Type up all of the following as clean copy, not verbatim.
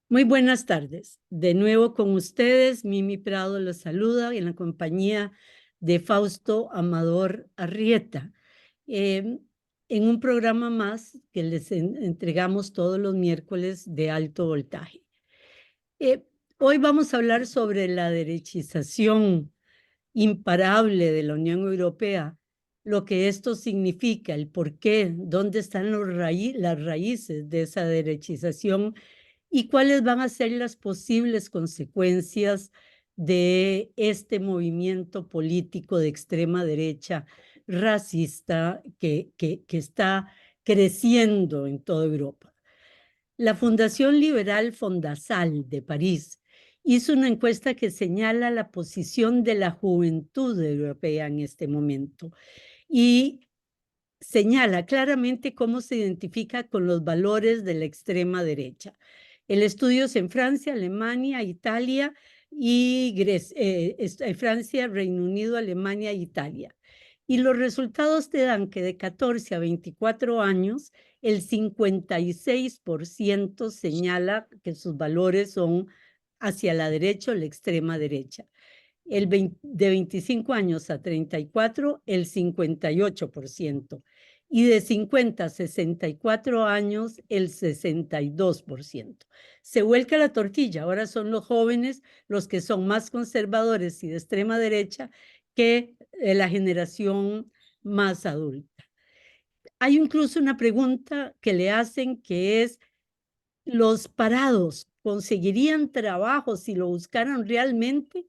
Muy buenas tardes. De nuevo con ustedes, Mimi Prado los saluda en la compañía de Fausto Amador Arrieta, eh, en un programa más que les entregamos todos los miércoles de alto voltaje. Eh, Hoy vamos a hablar sobre la derechización imparable de la Unión Europea, lo que esto significa, el por qué, dónde están las raíces de esa derechización y cuáles van a ser las posibles consecuencias de este movimiento político de extrema derecha racista que está creciendo en toda Europa. La Fundación Liberal Fondasal de París hizo una encuesta que señala la posición de la juventud europea en este momento y señala claramente cómo se identifica con los valores de la extrema derecha. El estudio es en Francia, Alemania, Italia y Francia, Reino Unido, Alemania e Italia. Y los resultados te dan que de 14 a 24 años, el 56% señala que sus valores son hacia la derecha o la extrema derecha. De 25 años a 34, el 58%. Y de 50 a 64 años, el 62%. Se vuelca la tortilla. Ahora son los jóvenes los que son más conservadores y de extrema derecha que la generación más adulta. Hay incluso una pregunta que le hacen que es, ¿los parados conseguirían trabajo si lo buscaran realmente?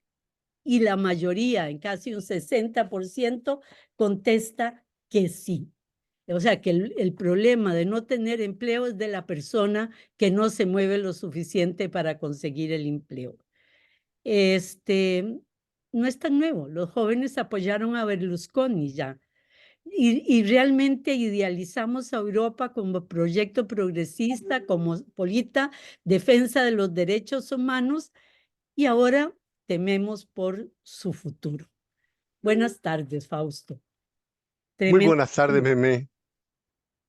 Y la mayoría, en casi un 60%, contesta que sí. O sea, que el problema de no tener empleo es de la persona que no se mueve lo suficiente para conseguir el empleo. No es tan nuevo. Los jóvenes apoyaron a Berlusconi ya. Y realmente idealizamos a Europa como proyecto progresista, como política, defensa de los derechos humanos, y ahora tememos por su futuro. Buenas tardes, Fausto. Muy Tremendo. buenas tardes, Meme.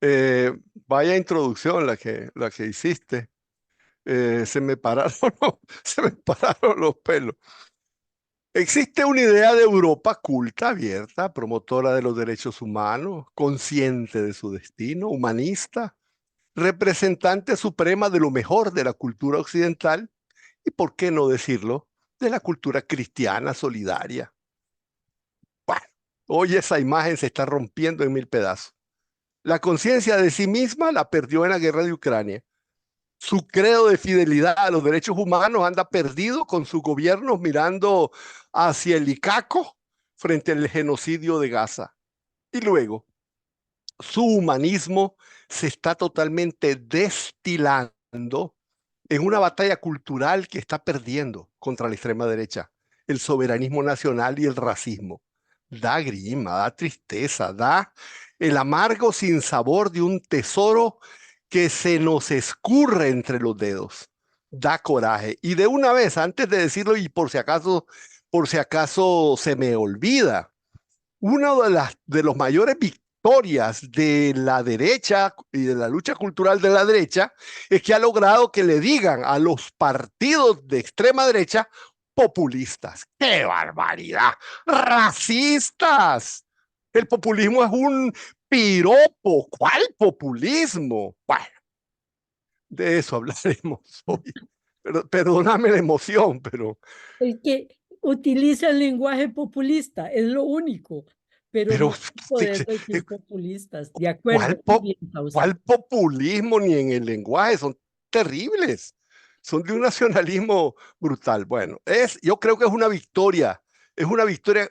Eh, Vaya introducción la que hiciste. Se me pararon, se me pararon los pelos. Existe una idea de Europa culta, abierta, promotora de los derechos humanos, consciente de su destino, humanista, representante suprema de lo mejor de la cultura occidental y, por qué no decirlo, de la cultura cristiana solidaria. Bueno, hoy esa imagen se está rompiendo en mil pedazos. La conciencia de sí misma la perdió en la guerra de Ucrania. Su credo de fidelidad a los derechos humanos anda perdido con sus gobiernos mirando hacia el Icaco frente al genocidio de Gaza. Y luego, su humanismo se está totalmente destilando en una batalla cultural que está perdiendo contra la extrema derecha, el soberanismo nacional y el racismo. Da grima, da tristeza, da el amargo sinsabor de un tesoro que se nos escurre entre los dedos. Da coraje. Y de una vez, antes de decirlo, y por si acaso se me olvida, una de los mayores victorias de la derecha y de la lucha cultural de la derecha es que ha logrado que le digan a los partidos de extrema derecha populistas. ¡Qué barbaridad! ¡Racistas! El populismo es un piropo. ¿Cuál populismo? Bueno, de eso hablaremos hoy. Perdóname la emoción, El que utiliza el lenguaje populista, es lo único, pero pero no puedes decir populistas. De acuerdo, ¿cuál, muy bien, Fausto. cuál populismo ni en el lenguaje? Son terribles. Son de un nacionalismo brutal. Bueno, yo creo que es una victoria,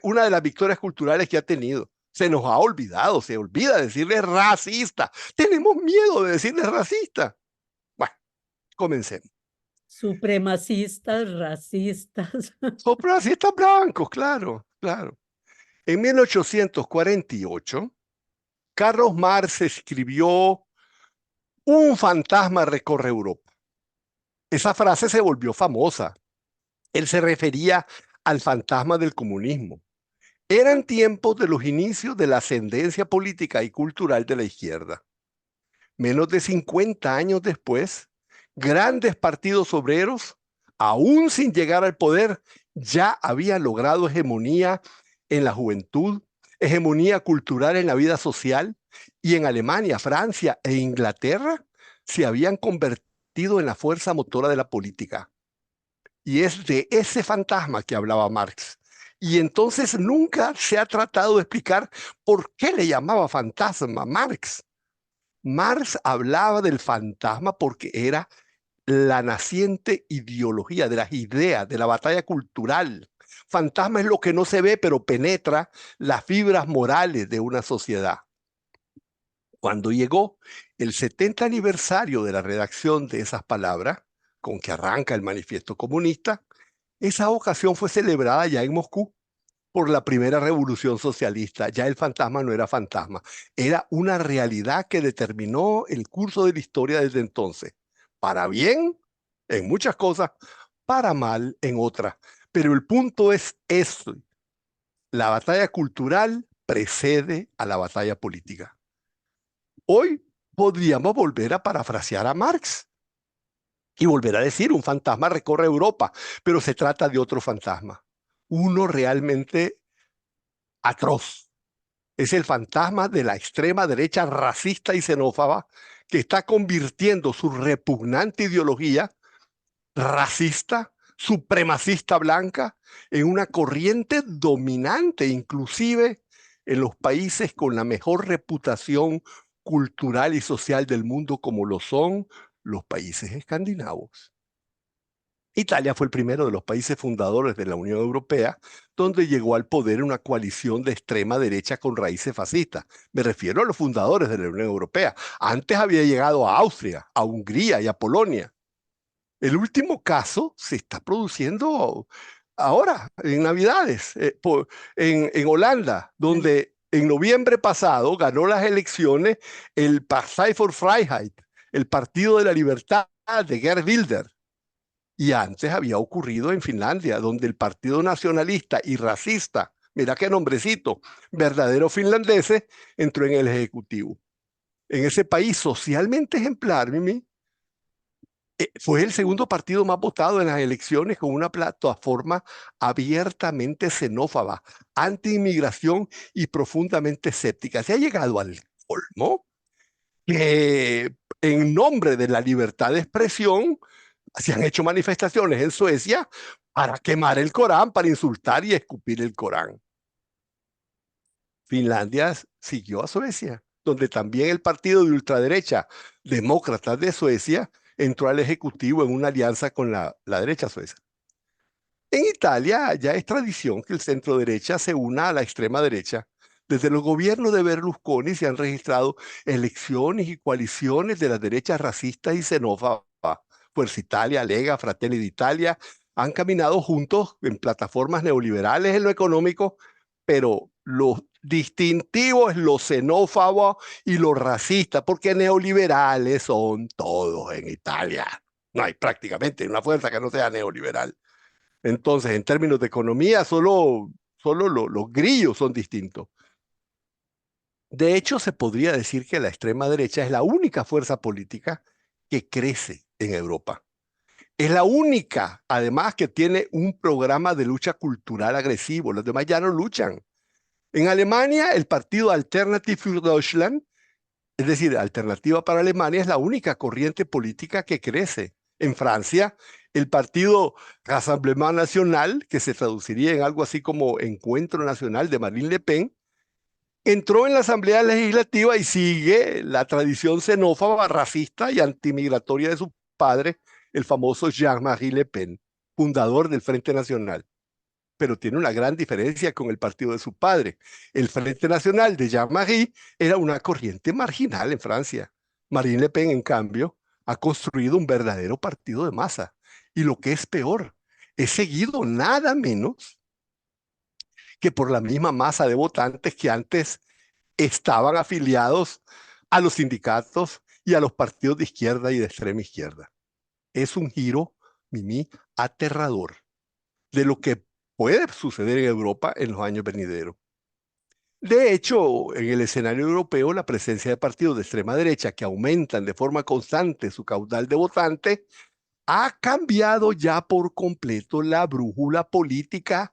una de las victorias culturales que ha tenido. Se nos ha olvidado, se olvida decirle racista. Tenemos miedo de decirle racista. Bueno, comencemos. Supremacistas, racistas. Son racistas blancos, claro, claro. En 1848, Carlos Marx escribió Un fantasma recorre Europa. Esa frase se volvió famosa. Él se refería al fantasma del comunismo. Eran tiempos de los inicios de la ascendencia política y cultural de la izquierda. Menos de 50 años después, grandes partidos obreros, aún sin llegar al poder, ya habían logrado hegemonía en la juventud, hegemonía cultural en la vida social, y en Alemania, Francia e Inglaterra se habían convertido en la fuerza motora de la política. Y es de ese fantasma que hablaba Marx. Y entonces nunca se ha tratado de explicar por qué le llamaba fantasma Marx. Marx hablaba del fantasma porque era la naciente ideología, de las ideas, de la batalla cultural. Fantasma es lo que no se ve, pero penetra las fibras morales de una sociedad. Cuando llegó el 70 aniversario de la redacción de esas palabras, con que arranca el manifiesto comunista, esa ocasión fue celebrada ya en Moscú por la primera revolución socialista. Ya el fantasma no era fantasma, era una realidad que determinó el curso de la historia desde entonces. Para bien en muchas cosas, para mal en otras. Pero el punto es eso. La batalla cultural precede a la batalla política. Hoy podríamos volver a parafrasear a Marx y volver a decir, un fantasma recorre Europa, pero se trata de otro fantasma, uno realmente atroz. Es el fantasma de la extrema derecha racista y xenófoba que está convirtiendo su repugnante ideología racista, supremacista blanca en una corriente dominante, inclusive en los países con la mejor reputación cultural y social del mundo, como lo son los países escandinavos. Italia fue el primero de los países fundadores de la Unión Europea, donde llegó al poder una coalición de extrema derecha con raíces fascistas. Me refiero a los fundadores de la Unión Europea. Antes había llegado a Austria, a Hungría y a Polonia. El último caso se está produciendo ahora, en Navidades, en Holanda, donde en noviembre pasado ganó las elecciones el Partij voor Vrijheid, el Partido de la Libertad de Geert Wilders. Y antes había ocurrido en Finlandia, donde el Partido Nacionalista y Racista, mira qué nombrecito, verdadero finlandeses, entró en el Ejecutivo. En ese país socialmente ejemplar, Mimi, fue el segundo partido más votado en las elecciones con una plataforma abiertamente xenófoba, anti-inmigración y profundamente escéptica. Se ha llegado al colmo que en nombre de la libertad de expresión se han hecho manifestaciones en Suecia para quemar el Corán, para insultar y escupir el Corán. Finlandia siguió a Suecia, donde también el partido de ultraderecha, Demócratas de Suecia, entró al Ejecutivo en una alianza con la derecha sueca. En Italia ya es tradición que el centro derecha se una a la extrema derecha. Desde los gobiernos de Berlusconi se han registrado elecciones y coaliciones de las derechas racistas y xenófobas. Fuerza Italia, Lega, Fratelli d'Italia han caminado juntos en plataformas neoliberales en lo económico, pero lo distintivo es lo xenófobo y lo racista, porque neoliberales son todos en Italia. No hay prácticamente una fuerza que no sea neoliberal. Entonces, en términos de economía, solo los grillos son distintos. De hecho, se podría decir que la extrema derecha es la única fuerza política que crece en Europa. Es la única, además, que tiene un programa de lucha cultural agresivo. Los demás ya no luchan. En Alemania, el partido Alternative für Deutschland, es decir, Alternativa para Alemania, es la única corriente política que crece. En Francia, el partido Rassemblement National, que se traduciría en algo así como Encuentro Nacional de Marine Le Pen, entró en la Asamblea Legislativa y sigue la tradición xenófoba, racista y antimigratoria de su padre, el famoso Jean-Marie Le Pen, fundador del Frente Nacional. Pero tiene una gran diferencia con el partido de su padre. El Frente Nacional de Jean-Marie era una corriente marginal en Francia. Marine Le Pen, en cambio, ha construido un verdadero partido de masa. Y lo que es peor, es seguido nada menos que por la misma masa de votantes que antes estaban afiliados a los sindicatos y a los partidos de izquierda y de extrema izquierda. Es un giro, Mimi, aterrador de lo que puede suceder en Europa en los años venideros. De hecho, en el escenario europeo, la presencia de partidos de extrema derecha que aumentan de forma constante su caudal de votantes ha cambiado ya por completo la brújula política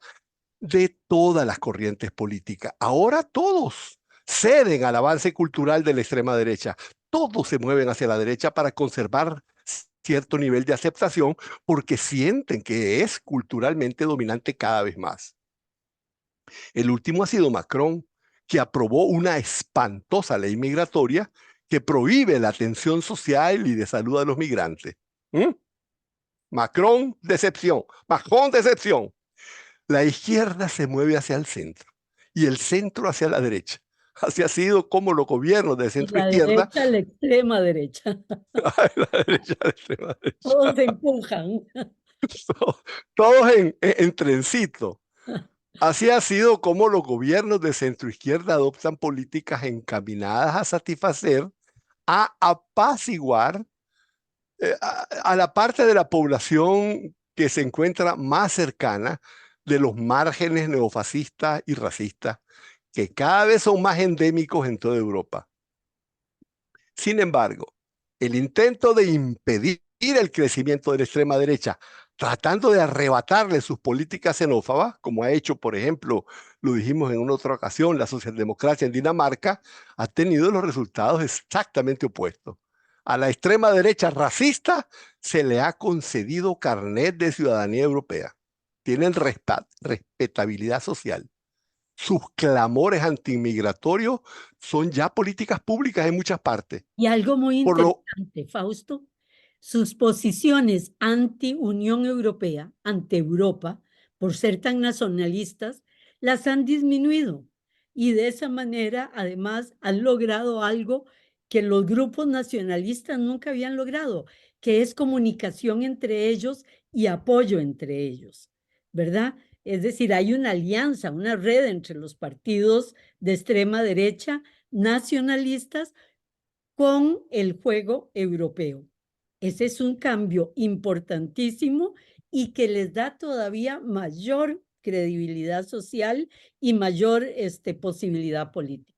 de todas las corrientes políticas. Ahora todos ceden al avance cultural de la extrema derecha. Todos se mueven hacia la derecha para conservar cierto nivel de aceptación porque sienten que es culturalmente dominante cada vez más. El último ha sido Macron, que aprobó una espantosa ley migratoria que prohíbe la atención social y de salud a los migrantes. ¿Mm? Macron, decepción. Macron, decepción. La izquierda se mueve hacia el centro y el centro hacia la derecha. Así ha sido como los gobiernos de Y centro la izquierda, derecha, la extrema derecha. la derecha, la extrema derecha, Todos se empujan. todos en trencito. Así ha sido como los gobiernos de centro izquierda adoptan políticas encaminadas a satisfacer, a apaciguar a la parte de la población que se encuentra más cercana de los márgenes neofascistas y racistas, que cada vez son más endémicos en toda Europa. Sin embargo, el intento de impedir el crecimiento de la extrema derecha, tratando de arrebatarle sus políticas xenófobas, como ha hecho, por ejemplo, lo dijimos en una otra ocasión, la socialdemocracia en Dinamarca, ha tenido los resultados exactamente opuestos. A la extrema derecha racista se le ha concedido carnet de ciudadanía europea. Tienen respetabilidad social. Sus clamores antimigratorios son ya políticas públicas en muchas partes. Y algo muy Por lo, interesante, Fausto, sus posiciones anti-Unión Europea, ante Europa, por ser tan nacionalistas, las han disminuido. Y de esa manera, además, han logrado algo que los grupos nacionalistas nunca habían logrado, que es comunicación entre ellos y apoyo entre ellos, ¿verdad? Es decir, hay una alianza, una red entre los partidos de extrema derecha nacionalistas con el juego europeo. Ese es un cambio importantísimo y que les da todavía mayor credibilidad social y mayor posibilidad política.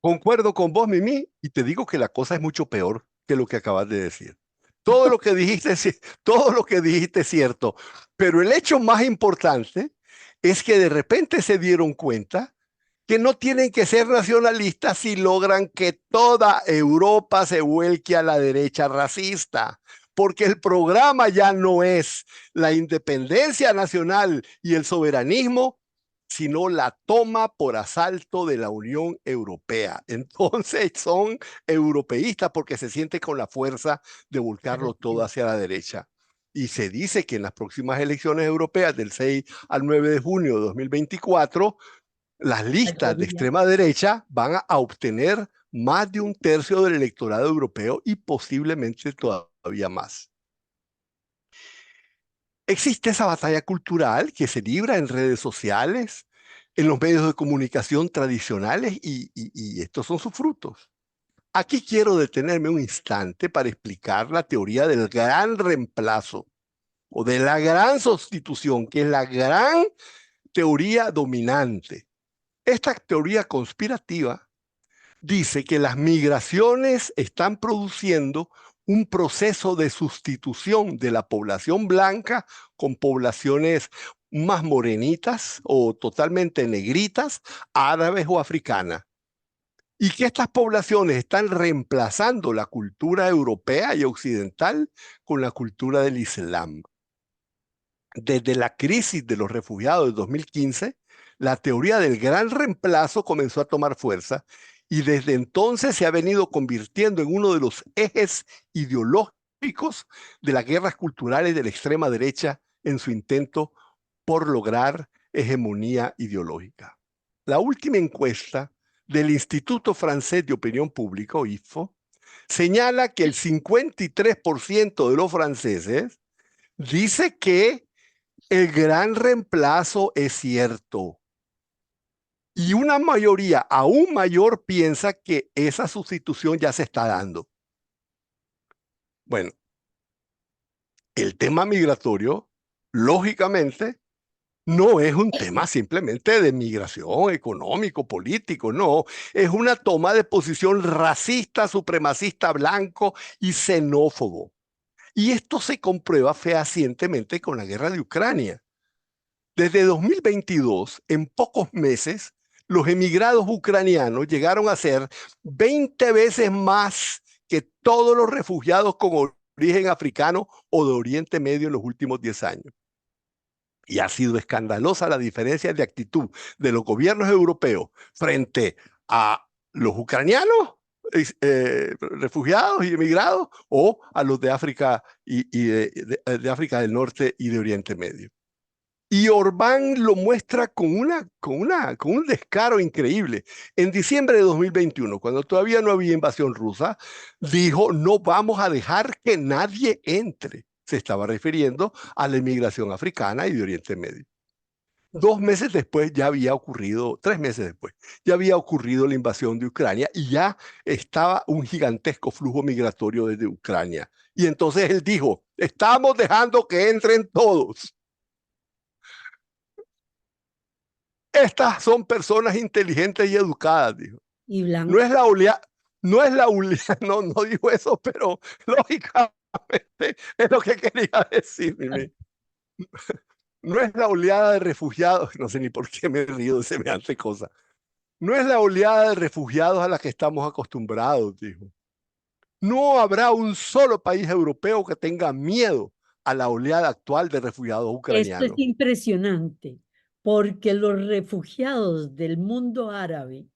concuerdo con vos, Mimi, y te digo que la cosa es mucho peor que lo que acabas de decir. Todo lo que dijiste, todo lo que dijiste es cierto, pero el hecho más importante es que de repente se dieron cuenta que no tienen que ser nacionalistas si logran que toda Europa se vuelque a la derecha racista, porque el programa ya no es la independencia nacional y el soberanismo, sino la toma por asalto de la Unión Europea. Entonces son europeístas porque se sienten con la fuerza de volcarlo todo hacia la derecha. Y se dice que en las próximas elecciones europeas del 6 al 9 de junio de 2024, las listas de extrema derecha van a obtener más de un tercio del electorado europeo y posiblemente todavía más. Existe esa batalla cultural que se libra en redes sociales, en los medios de comunicación tradicionales y estos son sus frutos. Aquí quiero detenerme un instante para explicar la teoría del gran reemplazo o de la gran sustitución, que es la gran teoría dominante. Esta teoría conspirativa dice que las migraciones están produciendo un proceso de sustitución de la población blanca con poblaciones más morenitas o totalmente negritas, árabes o africanas. Y que estas poblaciones están reemplazando la cultura europea y occidental con la cultura del Islam. Desde la crisis de los refugiados de 2015, la teoría del gran reemplazo comenzó a tomar fuerza y desde entonces se ha venido convirtiendo en uno de los ejes ideológicos de las guerras culturales de la extrema derecha en su intento por lograr hegemonía ideológica. La última encuesta del Instituto Francés de Opinión Pública, IFO, señala que el 53% de los franceses dice que el gran reemplazo es cierto. Y una mayoría aún mayor piensa que esa sustitución ya se está dando. Bueno, el tema migratorio, lógicamente, No es un tema simplemente de migración económico, político, no. Es una toma de posición racista, supremacista, blanco y xenófobo. Y esto se comprueba fehacientemente con la guerra de Ucrania. Desde 2022, en pocos meses, los emigrados ucranianos llegaron a ser 20 veces más que todos los refugiados con origen africano o de Oriente Medio en los últimos 10 años. Y ha sido escandalosa la diferencia de actitud de los gobiernos europeos frente a los ucranianos, refugiados y emigrados, o a los de África de África del Norte y de Oriente Medio. Y Orbán lo muestra con un descaro increíble. En diciembre de 2021, cuando todavía no había invasión rusa, dijo, no vamos a dejar que nadie entre. Se estaba refiriendo a la inmigración africana y de Oriente Medio. 2 meses después ya había ocurrido, 3 meses después, ya había ocurrido la invasión de Ucrania y ya estaba un gigantesco flujo migratorio desde Ucrania. Y entonces él dijo, estamos dejando que entren todos. Estas son personas inteligentes y educadas, dijo. Y No blanca. es la oleada, no es la oleada, no dijo eso, pero lógicamente es lo que quería decir. Mimi. No es la oleada de refugiados, no sé ni por qué me río de semejante cosa. No es la oleada de refugiados a la que estamos acostumbrados, dijo. No habrá un solo país europeo que tenga miedo a la oleada actual de refugiados Esto es ucranianos. impresionante, porque los refugiados del mundo árabe,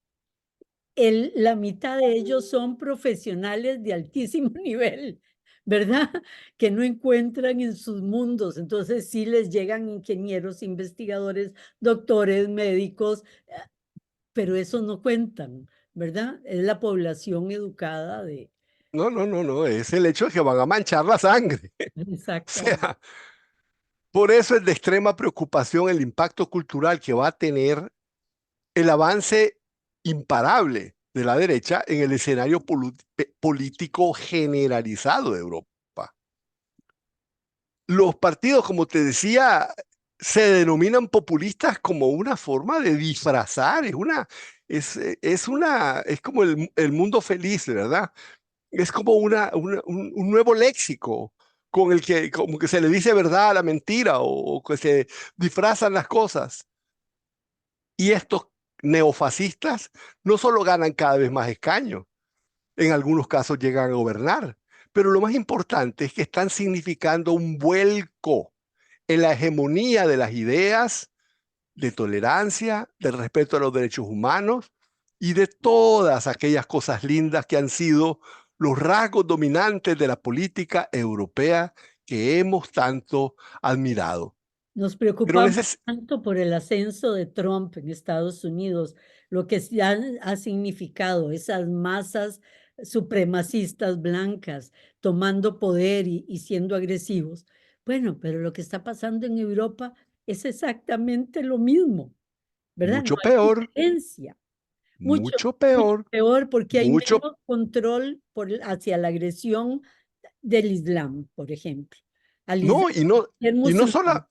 la mitad de ellos son profesionales de altísimo nivel, ¿verdad? Que no encuentran en sus mundos. Entonces sí les llegan ingenieros, investigadores, doctores, médicos, pero eso no cuentan, ¿verdad? Es la población educada de... No, es el hecho de que van a manchar la sangre. O Exactamente. sea, por eso es de extrema preocupación el impacto cultural que va a tener el avance imparable de la derecha en el escenario político generalizado de Europa. Los partidos, como te decía, se denominan populistas como una forma de disfrazar, es como el mundo feliz, ¿verdad? Es como un nuevo léxico con el que como que se le dice verdad a la mentira o que se disfrazan las cosas. Y estos neofascistas no solo ganan cada vez más escaños, en algunos casos llegan a gobernar, pero lo más importante es que están significando un vuelco en la hegemonía de las ideas de tolerancia, de respeto a los derechos humanos y de todas aquellas cosas lindas que han sido los rasgos dominantes de la política europea que hemos tanto admirado. Nos Pero preocupamos tanto por el ascenso de Trump en Estados Unidos, lo que ha significado esas masas supremacistas blancas tomando poder y siendo agresivos. Bueno, pero lo que está pasando en Europa es exactamente lo mismo, ¿verdad? No mucho hay peor, diferencia. Mucho, mucho mucho peor, peor porque hay mucho. menos control hacia la agresión del Islam, por ejemplo. Al No, Islam, y no, el y no musulmán. sola,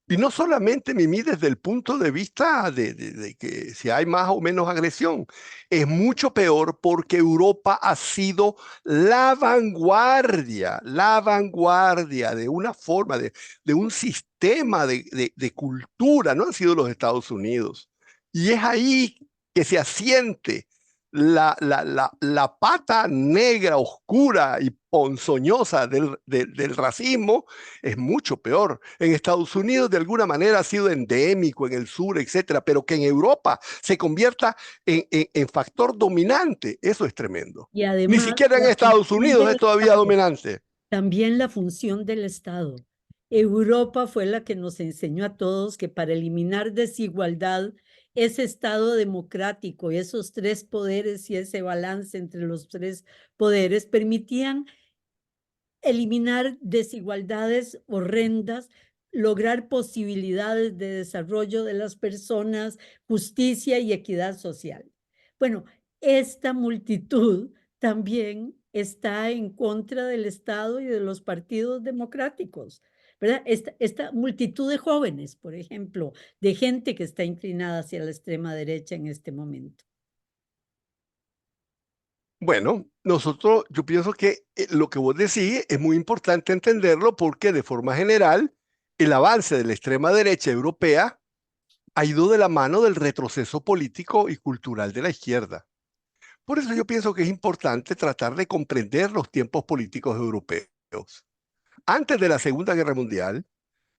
Y no solamente, Mimi, desde el punto de vista de que si hay más o menos agresión, es mucho peor porque Europa ha sido la vanguardia de una forma, de un sistema de cultura, no han sido los Estados Unidos. Y es ahí que se asiente la pata negra, oscura y ponzoñosa del racismo, es mucho peor. En Estados Unidos de alguna manera ha sido endémico, en el sur, etcétera, pero que en Europa se convierta en factor dominante, eso es tremendo. Y Ni además, siquiera en la Estados función Unidos del es todavía Estado, dominante. también la función del Estado. Europa fue la que nos enseñó a todos que para eliminar desigualdad, ese Estado democrático y esos tres poderes y ese balance entre los tres poderes permitían eliminar desigualdades horrendas, lograr posibilidades de desarrollo de las personas, justicia y equidad social. Bueno, esta multitud también está en contra del Estado y de los partidos democráticos, ¿verdad? Esta multitud de jóvenes, por ejemplo, de gente que está inclinada hacia la extrema derecha en este momento. Bueno, yo pienso que lo que vos decís es muy importante entenderlo porque de forma general el avance de la extrema derecha europea ha ido de la mano del retroceso político y cultural de la izquierda. Por eso yo pienso que es importante tratar de comprender los tiempos políticos europeos. Antes de la Segunda Guerra Mundial,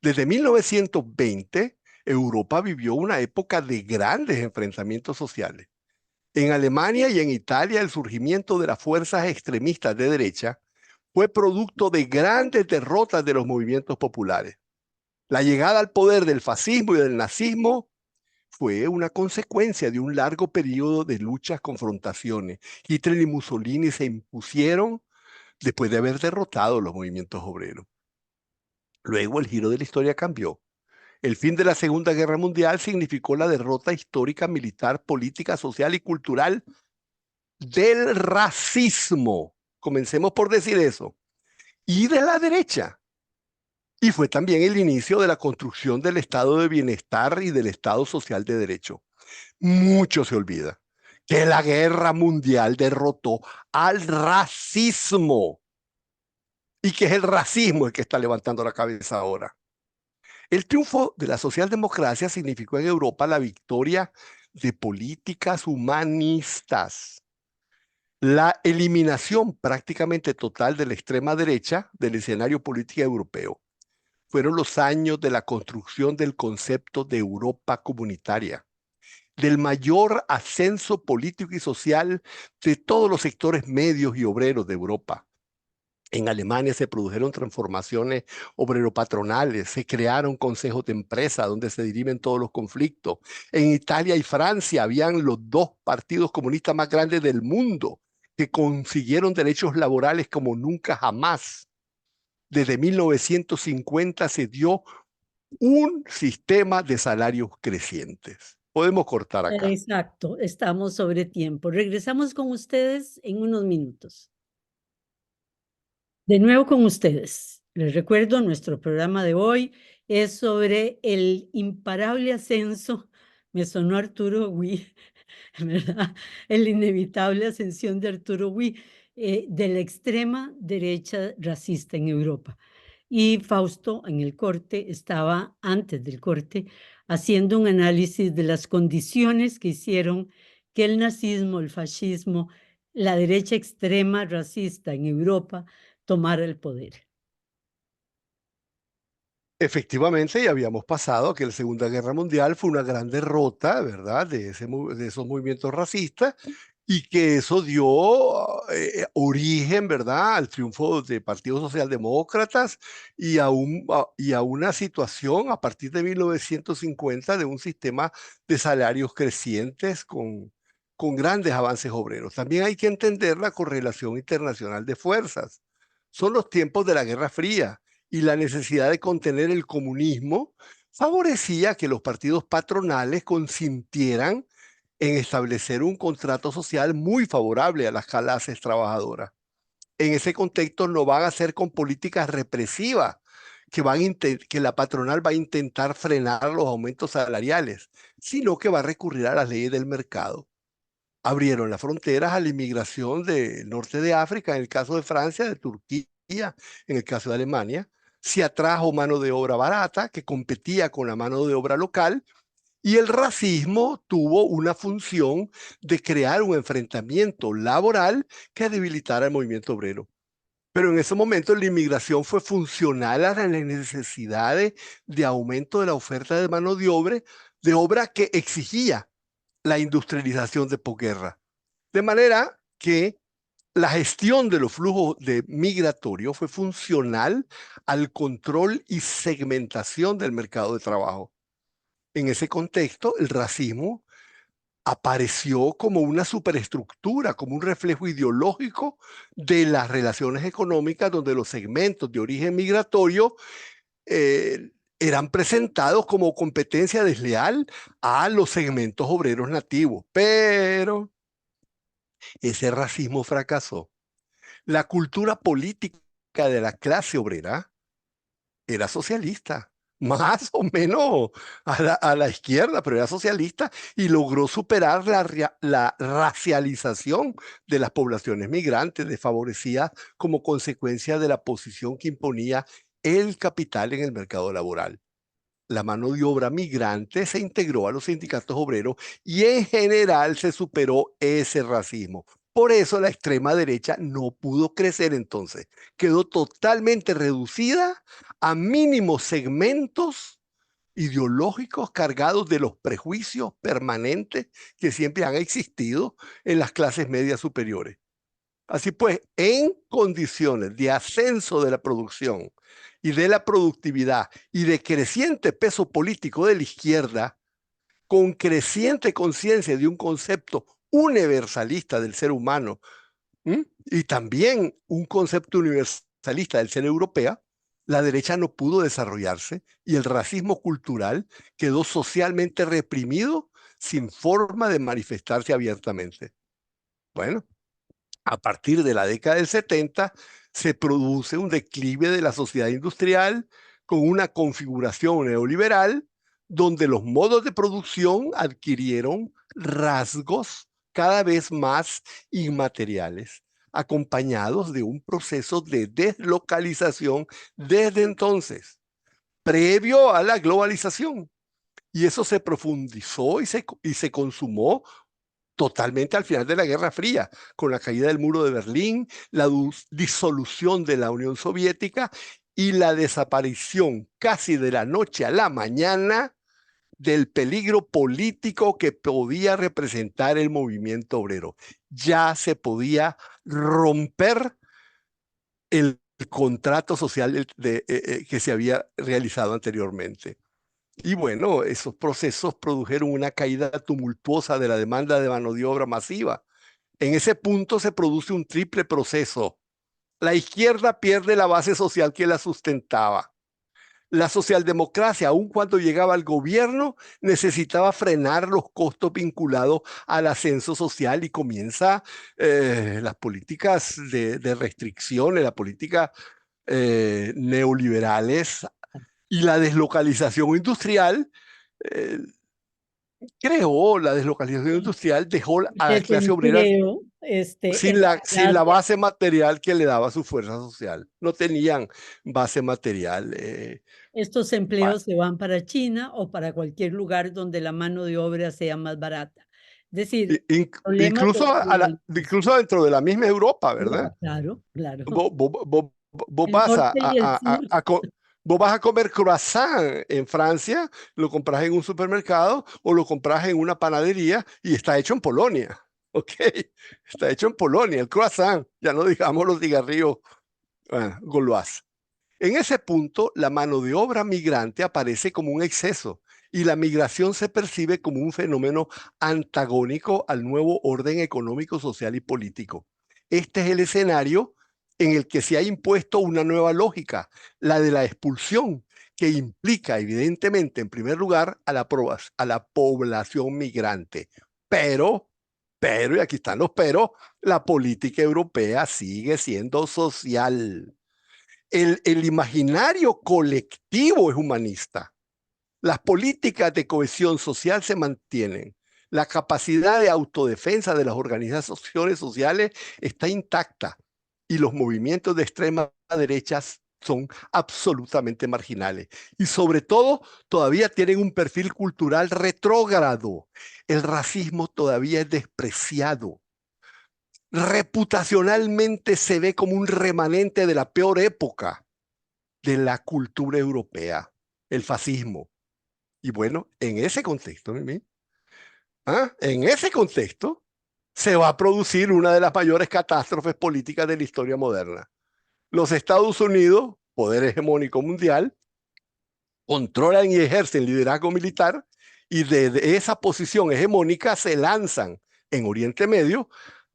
desde 1920, Europa vivió una época de grandes enfrentamientos sociales. En Alemania y en Italia, el surgimiento de las fuerzas extremistas de derecha fue producto de grandes derrotas de los movimientos populares. La llegada al poder del fascismo y del nazismo fue una consecuencia de un largo periodo de luchas, confrontaciones. Hitler y Mussolini se impusieron después de haber derrotado los movimientos obreros. Luego el giro de la historia cambió. El fin de la Segunda Guerra Mundial significó la derrota histórica, militar, política, social y cultural del racismo. Comencemos por decir eso. Y de la derecha. Y fue también el inicio de la construcción del estado de bienestar y del estado social de derecho. Mucho se olvida que la guerra mundial derrotó al racismo y que es el racismo el que está levantando la cabeza ahora. El triunfo de la socialdemocracia significó en Europa la victoria de políticas humanistas, la eliminación prácticamente total de la extrema derecha del escenario político europeo. Fueron los años de la construcción del concepto de Europa comunitaria, del mayor ascenso político y social de todos los sectores medios y obreros de Europa. En Alemania se produjeron transformaciones obrero-patronales, se crearon consejos de empresa donde se dirimen todos los conflictos. En Italia y Francia habían los dos partidos comunistas más grandes del mundo que consiguieron derechos laborales como nunca jamás. Desde 1950 se dio un sistema de salarios crecientes. Podemos cortar acá. Exacto, estamos sobre tiempo. Regresamos con ustedes en unos minutos. De nuevo con ustedes. Les recuerdo, nuestro programa de hoy es sobre el imparable ascenso, me sonó Arturo Gui, ¿verdad? La inevitable ascensión de Arturo Gui, de la extrema derecha racista en Europa. Y Fausto, en el corte, estaba antes del corte, haciendo un análisis de las condiciones que hicieron que el nazismo, el fascismo, la derecha extrema racista en Europa tomara el poder. Efectivamente, ya habíamos pasado que la Segunda Guerra Mundial fue una gran derrota, ¿verdad?, de esos movimientos racistas y que eso dio origen, ¿verdad?, al triunfo de partidos socialdemócratas y a una situación a partir de 1950 de un sistema de salarios crecientes con grandes avances obreros. También hay que entender la correlación internacional de fuerzas. Son los tiempos de la Guerra Fría y la necesidad de contener el comunismo favorecía que los partidos patronales consintieran en establecer un contrato social muy favorable a las clases trabajadoras. En ese contexto no van a ser con políticas represivas que la patronal va a intentar frenar los aumentos salariales, sino que va a recurrir a las leyes del mercado. Abrieron las fronteras a la inmigración del norte de África, en el caso de Francia, de Turquía, en el caso de Alemania. Se atrajo mano de obra barata que competía con la mano de obra local y el racismo tuvo una función de crear un enfrentamiento laboral que debilitara el movimiento obrero. Pero en ese momento la inmigración fue funcional a las necesidades de aumento de la oferta de mano de obra que exigía la industrialización de posguerra. De manera que la gestión de los flujos migratorios fue funcional al control y segmentación del mercado de trabajo. En ese contexto, el racismo apareció como una superestructura, como un reflejo ideológico de las relaciones económicas donde los segmentos de origen migratorio eran presentados como competencia desleal a los segmentos obreros nativos. Pero ese racismo fracasó. La cultura política de la clase obrera era socialista, más o menos a la izquierda, pero era socialista y logró superar la racialización de las poblaciones migrantes desfavorecidas como consecuencia de la posición que imponía el capital en el mercado laboral. La mano de obra migrante se integró a los sindicatos obreros y en general se superó ese racismo. Por eso la extrema derecha no pudo crecer entonces. Quedó totalmente reducida a mínimos segmentos ideológicos cargados de los prejuicios permanentes que siempre han existido en las clases medias superiores. Así pues, en condiciones de ascenso de la producción y de la productividad y de creciente peso político de la izquierda, con creciente conciencia de un concepto universalista del ser humano, ¿m? Y también un concepto universalista del ser europeo, la derecha no pudo desarrollarse y el racismo cultural quedó socialmente reprimido sin forma de manifestarse abiertamente. Bueno, a partir de la década del 70 se produce un declive de la sociedad industrial con una configuración neoliberal donde los modos de producción adquirieron rasgos cada vez más inmateriales, acompañados de un proceso de deslocalización desde entonces, previo a la globalización. Y eso se profundizó y se consumó totalmente al final de la Guerra Fría, con la caída del muro de Berlín, la disolución de la Unión Soviética y la desaparición casi de la noche a la mañana del peligro político que podía representar el movimiento obrero. Ya se podía romper el contrato social que se había realizado anteriormente. Y bueno, esos procesos produjeron una caída tumultuosa de la demanda de mano de obra masiva. En ese punto se produce un triple proceso. La izquierda pierde la base social que la sustentaba. La socialdemocracia, aun cuando llegaba al gobierno, necesitaba frenar los costos vinculados al ascenso social y comienza las políticas de restricciones, las políticas neoliberales y la deslocalización industrial. eh, Creó la deslocalización industrial, dejó a la clase obrera Desempleo, en sin la realidad, base material que le daba su fuerza social. No tenían base material. estos Pa- empleos se van para China o para cualquier lugar donde la mano de obra sea más barata. Es decir, problemas de incluso dentro de la misma Europa, ¿verdad? claro, claro. Vos, vos- vos- vos El vas norte y el sur. vos vas a comer croissant en Francia, lo compras en un supermercado o lo compras en una panadería y está hecho en Polonia. ¿Ok? Está hecho en Polonia, el croissant, ya no digamos los cigarrillos Gaulois. En ese punto, la mano de obra migrante aparece como un exceso y la migración se percibe como un fenómeno antagónico al nuevo orden económico, social y político. Este es el escenario en el que se ha impuesto una nueva lógica, la de la expulsión, que implica evidentemente, en primer lugar, a la población migrante. Pero, y aquí están los pero, la política europea sigue siendo social. El imaginario colectivo es humanista. Las políticas de cohesión social se mantienen. La capacidad de autodefensa de las organizaciones sociales está intacta y los movimientos de extrema derecha son absolutamente marginales. Y sobre todo, todavía tienen un perfil cultural retrógrado. El racismo todavía es despreciado. Reputacionalmente se ve como un remanente de la peor época de la cultura europea, el fascismo. Y bueno, en ese contexto, Mimi, en ese contexto se va a producir una de las mayores catástrofes políticas de la historia moderna. Los Estados Unidos, poder hegemónico mundial, controlan y ejercen liderazgo militar y desde esa posición hegemónica se lanzan en Oriente Medio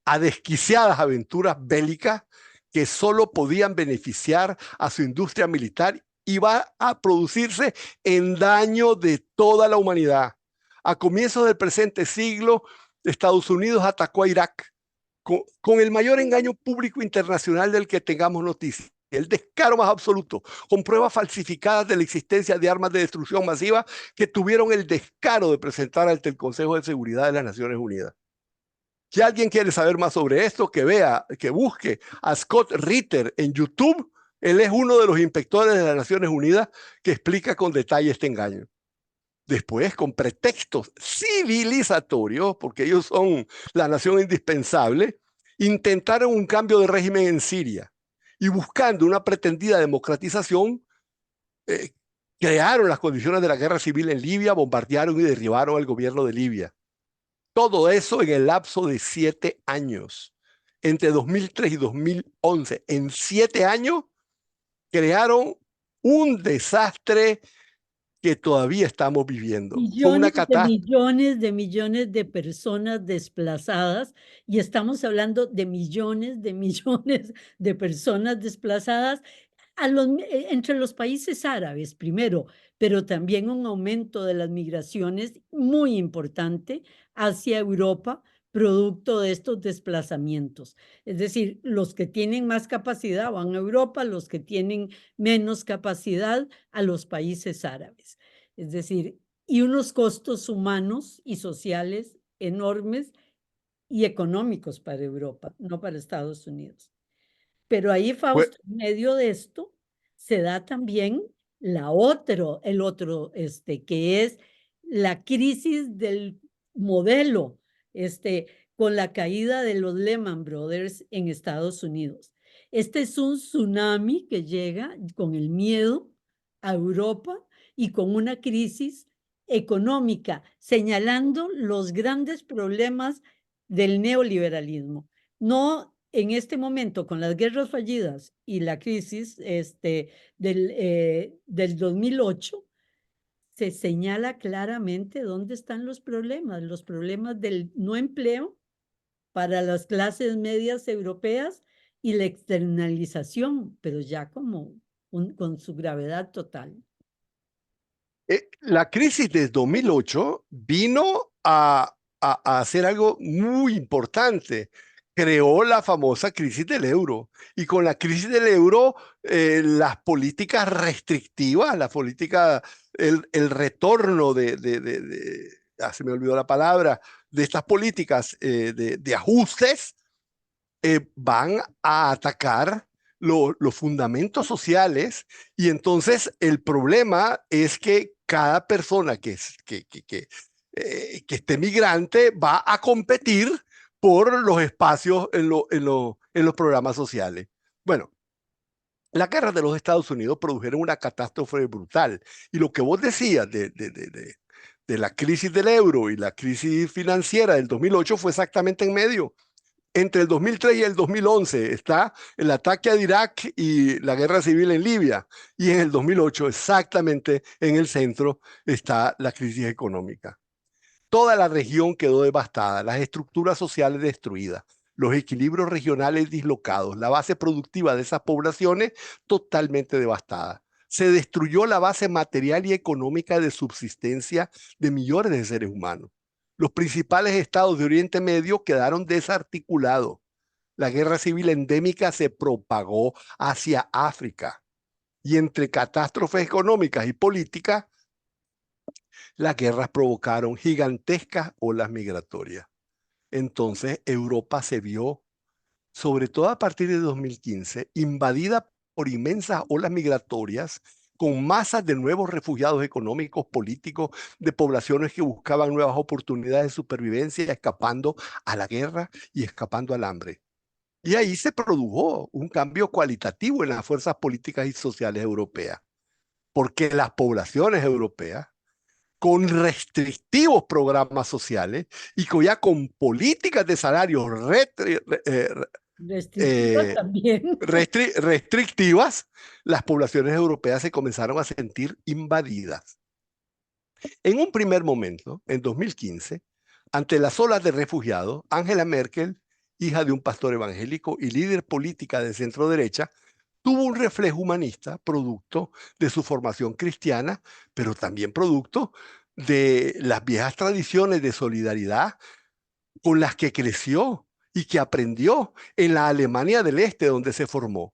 a desquiciadas aventuras bélicas que solo podían beneficiar a su industria militar y va a producirse en daño de toda la humanidad. A comienzos del presente siglo, Estados Unidos atacó a Irak con el mayor engaño público internacional del que tengamos noticia, el descaro más absoluto, con pruebas falsificadas de la existencia de armas de destrucción masiva que tuvieron el descaro de presentar ante el Consejo de Seguridad de las Naciones Unidas. Si alguien quiere saber más sobre esto, que vea, que busque a Scott Ritter en YouTube. Él es uno de los inspectores de las Naciones Unidas que explica con detalle este engaño. Después, con pretextos civilizatorios, porque ellos son la nación indispensable, intentaron un cambio de régimen en Siria y buscando una pretendida democratización, crearon las condiciones de la guerra civil en Libia, bombardearon y derribaron el gobierno de Libia. Todo eso en el lapso de 7 años. Entre 2003 y 2011, en 7 años, crearon un desastre que todavía estamos viviendo. Fue una catástrofe. Millones de personas desplazadas, y estamos hablando de millones de personas desplazadas entre los países árabes primero, pero también un aumento de las migraciones muy importante hacia Europa, producto de estos desplazamientos. Es decir, los que tienen más capacidad van a Europa, los que tienen menos capacidad a los países árabes. Es decir, y unos costos humanos y sociales enormes y económicos para Europa, no para Estados Unidos. Pero ahí, Fue, Fausto, en medio de esto, se da también el otro, que es la crisis del modelo, con la caída de los Lehman Brothers en Estados Unidos. Este es un tsunami que llega con el miedo a Europa y con una crisis económica, señalando los grandes problemas del neoliberalismo. No en este momento, con las guerras fallidas y la crisis del 2008, se señala claramente dónde están los problemas del no empleo para las clases medias europeas y la externalización, pero ya como con su gravedad total. la crisis de 2008 vino a hacer algo muy importante. Creó la famosa crisis del euro. Y con la crisis del euro, las políticas restrictivas, el retorno se me olvidó la palabra, de estas políticas de ajustes, van a atacar los fundamentos sociales, y entonces el problema es que cada persona que esté migrante va a competir por los espacios en los programas sociales. Bueno, las guerras de los Estados Unidos produjeron una catástrofe brutal, y lo que vos decías de la crisis del euro y la crisis financiera del 2008 fue exactamente en medio. Entre el 2003 y el 2011 está el ataque a Irak y la guerra civil en Libia. Y en el 2008, exactamente en el centro, está la crisis económica. Toda la región quedó devastada, las estructuras sociales destruidas, los equilibrios regionales dislocados, la base productiva de esas poblaciones totalmente devastada. Se destruyó la base material y económica de subsistencia de millones de seres humanos. Los principales estados de Oriente Medio quedaron desarticulados. La guerra civil endémica se propagó hacia África. Y entre catástrofes económicas y políticas, las guerras provocaron gigantescas olas migratorias. Entonces Europa se vio, sobre todo a partir de 2015, invadida por inmensas olas migratorias, con masas de nuevos refugiados económicos, políticos, de poblaciones que buscaban nuevas oportunidades de supervivencia, escapando a la guerra y escapando al hambre. Y ahí se produjo un cambio cualitativo en las fuerzas políticas y sociales europeas, porque las poblaciones europeas, con restrictivos programas sociales y ya con políticas de salarios Restrictivas también. restrictivas, las poblaciones europeas se comenzaron a sentir invadidas. En un primer momento, en 2015, ante las olas de refugiados, Angela Merkel, hija de un pastor evangélico y líder política de centro derecha, tuvo un reflejo humanista producto de su formación cristiana, pero también producto de las viejas tradiciones de solidaridad con las que creció y que aprendió en la Alemania del Este donde se formó.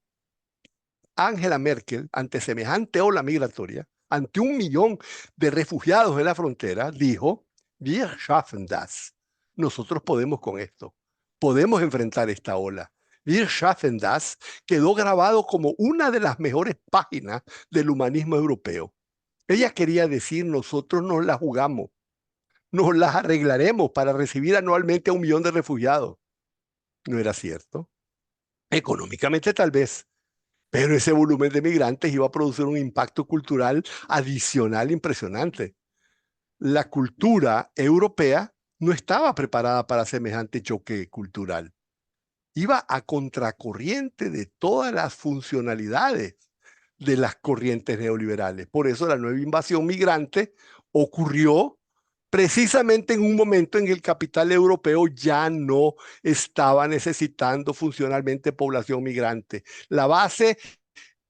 Angela Merkel, ante semejante ola migratoria, ante 1 millón de refugiados en la frontera, dijo, Wir schaffen das. Nosotros podemos con esto. Podemos enfrentar esta ola. Wir schaffen das quedó grabado como una de las mejores páginas del humanismo europeo. Ella quería decir, nosotros nos la jugamos, nos las arreglaremos para recibir anualmente a 1 millón de refugiados. No era cierto. Económicamente tal vez, pero ese volumen de migrantes iba a producir un impacto cultural adicional impresionante. La cultura europea no estaba preparada para semejante choque cultural. Iba a contracorriente de todas las funcionalidades de las corrientes neoliberales. Por eso la nueva invasión migrante ocurrió precisamente en un momento en que el capital europeo ya no estaba necesitando funcionalmente población migrante. La base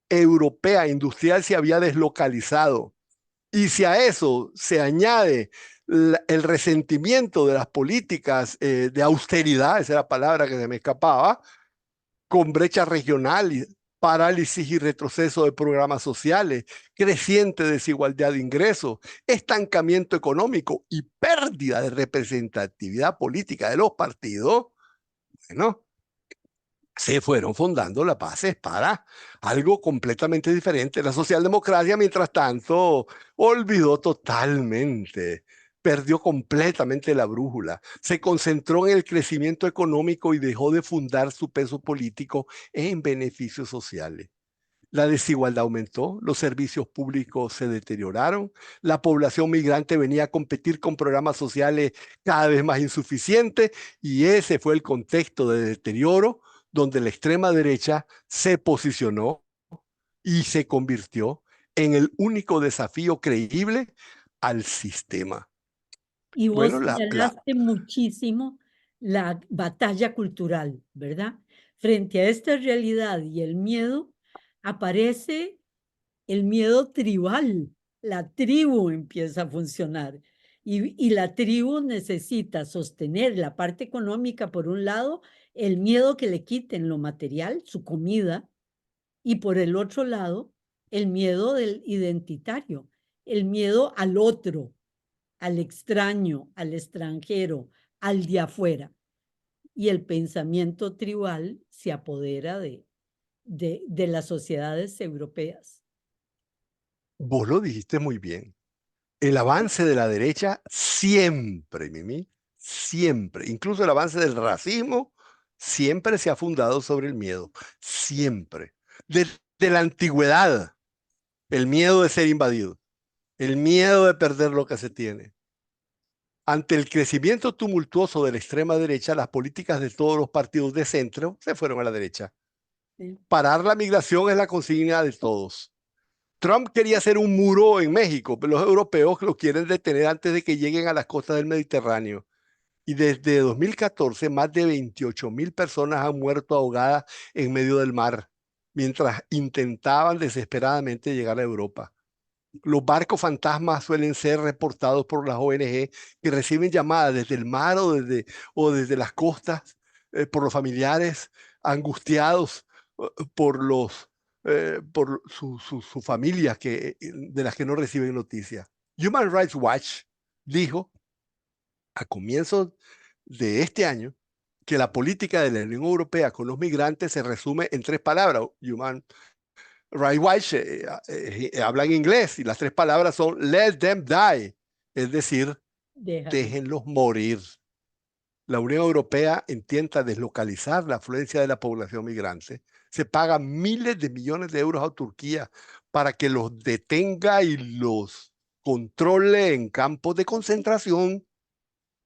europea industrial se había deslocalizado. Y si a eso se añade el resentimiento de las políticas de austeridad, esa era la palabra que se me escapaba, con brecha regional, parálisis y retroceso de programas sociales, creciente desigualdad de ingresos, estancamiento económico y pérdida de representatividad política de los partidos, bueno, se fueron fundando las bases para algo completamente diferente. La socialdemocracia, mientras tanto, olvidó totalmente, perdió completamente la brújula, se concentró en el crecimiento económico y dejó de fundar su peso político en beneficios sociales. La desigualdad aumentó, los servicios públicos se deterioraron, la población migrante venía a competir con programas sociales cada vez más insuficientes y ese fue el contexto de deterioro donde la extrema derecha se posicionó y se convirtió en el único desafío creíble al sistema. Y vos Bueno, señalaste muchísimo la batalla cultural, ¿verdad? Frente a esta realidad y el miedo, aparece el miedo tribal. La tribu empieza a funcionar y la tribu necesita sostener la parte económica por un lado, el miedo que le quiten lo material, su comida, y por el otro lado, el miedo del identitario, el miedo al otro, al extraño, al extranjero, al de afuera. Y el pensamiento tribal se apodera de las sociedades europeas. vos lo dijiste muy bien. El avance de la derecha siempre, Mimi, siempre, incluso el avance del racismo, siempre se ha fundado sobre el miedo, siempre. Desde la antigüedad, el miedo de ser invadido, el miedo de perder lo que se tiene. Ante el crecimiento tumultuoso de la extrema derecha, las políticas de todos los partidos de centro se fueron a la derecha. Sí. Parar la migración es la consigna de todos. Trump quería hacer un muro en México, pero los europeos lo quieren detener antes de que lleguen a las costas del Mediterráneo. Y desde 2014, más de 28.000 personas han muerto ahogadas en medio del mar, mientras intentaban desesperadamente llegar a Europa. Los barcos fantasmas suelen ser reportados por las ONG que reciben llamadas desde el mar o desde las costas por los familiares angustiados por sus familias de las que no reciben noticias. Human Rights Watch dijo a comienzos de este año que la política de la Unión Europea con los migrantes se resume en 3 palabras. Human Rights Watch habla en inglés y las 3 palabras son let them die, es decir, Déjalo. déjenlos morir. La Unión Europea intenta deslocalizar la afluencia de la población migrante. Se pagan miles de millones de euros a Turquía para que los detenga y los controle en campos de concentración.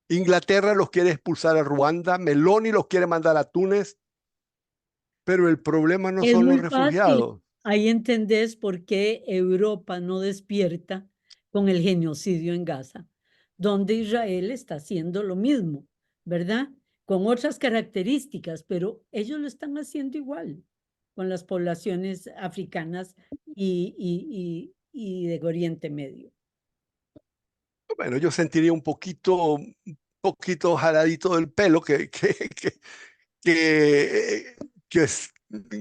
Inglaterra los quiere expulsar a Ruanda, Meloni los quiere mandar a Túnez, pero el problema no Es son los muy fácil. refugiados. Ahí entendés por qué Europa no despierta con el genocidio en Gaza, donde Israel está haciendo lo mismo, ¿verdad? Con otras características, pero ellos lo están haciendo igual con las poblaciones africanas y de Oriente Medio. Bueno, yo sentiría un poquito jaladito del pelo No se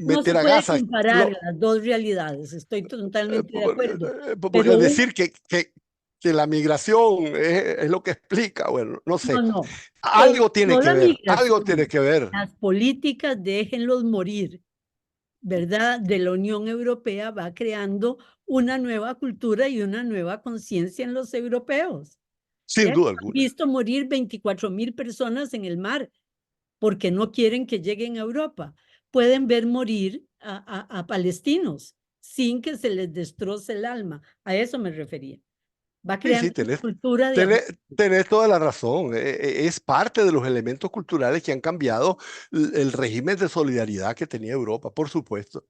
meter a puede Gaza. comparar las dos realidades, estoy totalmente de acuerdo. Porque Pero decir que la migración es lo que explica, bueno, no sé. no, Algo tiene no que la ver, algo tiene migración, que ver. las políticas déjenlos morir, ¿verdad? De la Unión Europea va creando una nueva cultura y una nueva conciencia en los europeos. Sin duda Han alguna. visto morir 24.000 personas en el mar porque no quieren que lleguen a Europa. Pueden ver morir a palestinos sin que se les destroce el alma. A eso me refería. Va Sí, sí, creando una cultura de amor. tenés toda la razón. Es parte de los elementos culturales que han cambiado el régimen de solidaridad que tenía Europa, por supuesto.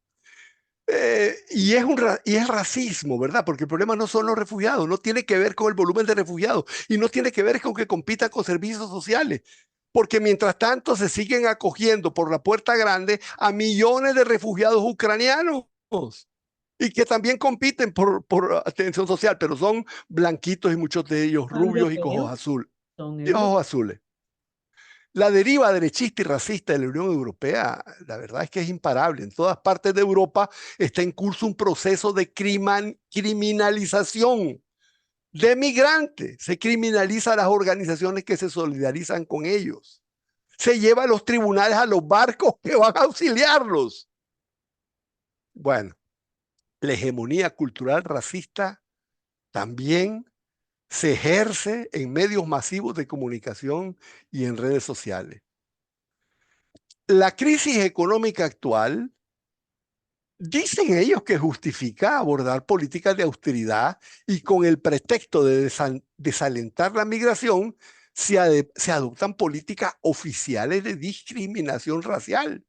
Y es racismo, ¿verdad? Porque el problema no son los refugiados, no tiene que ver con el volumen de refugiados y no tiene que ver con que compitan con servicios sociales. Porque mientras tanto se siguen acogiendo por la puerta grande a millones de refugiados ucranianos y que también compiten por atención social, pero son blanquitos y muchos de ellos rubios y con ojos Europeos, azules. son Y europeos. ojos azules. La deriva derechista y racista de la Unión Europea, la verdad es que es imparable. En todas partes de Europa está en curso un proceso de criminalización de migrantes. Se criminaliza a las organizaciones que se solidarizan con ellos. Se lleva a los tribunales a los barcos que van a auxiliarlos. Bueno, la hegemonía cultural racista también se ejerce en medios masivos de comunicación y en redes sociales. La crisis económica actual, dicen ellos que justifica abordar políticas de austeridad y con el pretexto de desalentar la migración, se adoptan políticas oficiales de discriminación racial.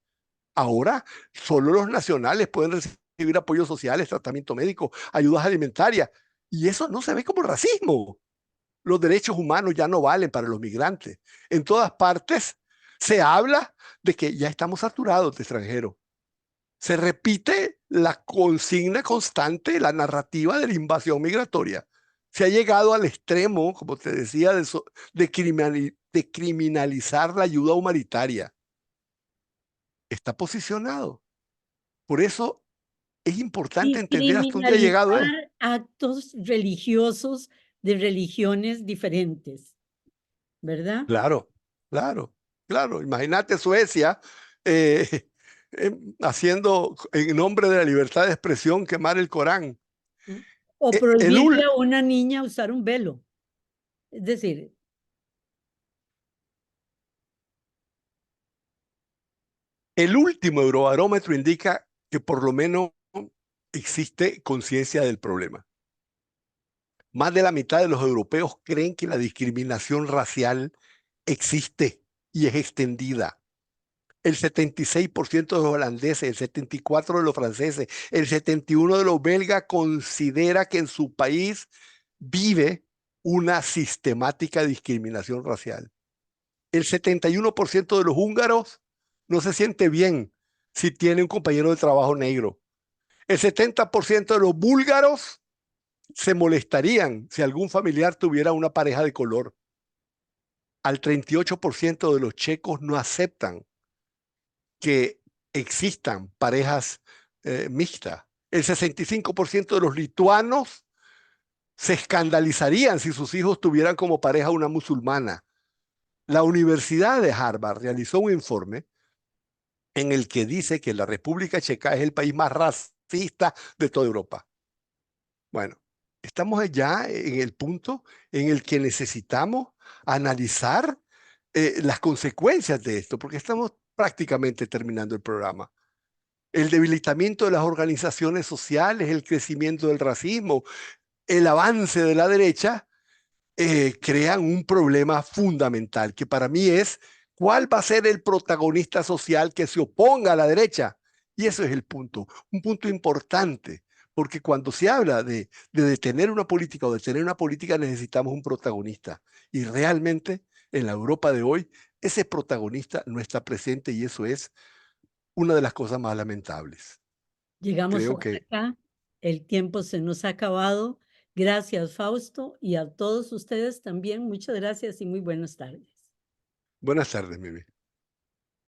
Ahora, solo los nacionales pueden recibir apoyos sociales, tratamiento médico, ayudas alimentarias. Y eso no se ve como racismo. Los derechos humanos ya no valen para los migrantes. En todas partes se habla de que ya estamos saturados de extranjeros. Se repite la consigna constante, la narrativa de la invasión migratoria. Se ha llegado al extremo, como te decía, de criminalizar la ayuda humanitaria. Está posicionado. Por eso es importante Y entender hasta dónde ha llegado. criminalizar actos religiosos de religiones diferentes, ¿verdad? Claro, claro, claro. Imagínate Suecia eh, haciendo en nombre de la libertad de expresión quemar el Corán. ¿Mm? O El, prohibirle ul- a una niña usar un velo. Es decir, el último Eurobarómetro indica que por lo menos existe conciencia del problema. Más de la mitad de los europeos creen que la discriminación racial existe y es extendida. El 76% de los holandeses, el 74% de los franceses, el 71% de los belgas considera que en su país vive una sistemática discriminación racial. El 71% de los húngaros no se siente bien si tiene un compañero de trabajo negro. El 70% de los búlgaros se molestarían si algún familiar tuviera una pareja de color. Al 38% de los checos no aceptan que existan parejas mixtas. El 65% de los lituanos se escandalizarían si sus hijos tuvieran como pareja una musulmana. La Universidad de Harvard realizó un informe en el que dice que la República Checa es el país más racista de toda Europa. Bueno, estamos ya en el punto en el que necesitamos analizar las consecuencias de esto, porque estamos prácticamente terminando el programa. El debilitamiento de las organizaciones sociales, el crecimiento del racismo, el avance de la derecha, crean un problema fundamental, que para mí es cuál va a ser el protagonista social que se oponga a la derecha. Y eso es el punto, un punto importante, porque cuando se habla de detener una política o de tener una política necesitamos un protagonista. Y realmente en la Europa de hoy, ese protagonista no está presente y eso es una de las cosas más lamentables. llegamos Creo hasta que acá, el tiempo se nos ha acabado. Gracias, Fausto, y a todos ustedes también. Muchas gracias y muy buenas tardes. buenas tardes, Mimi.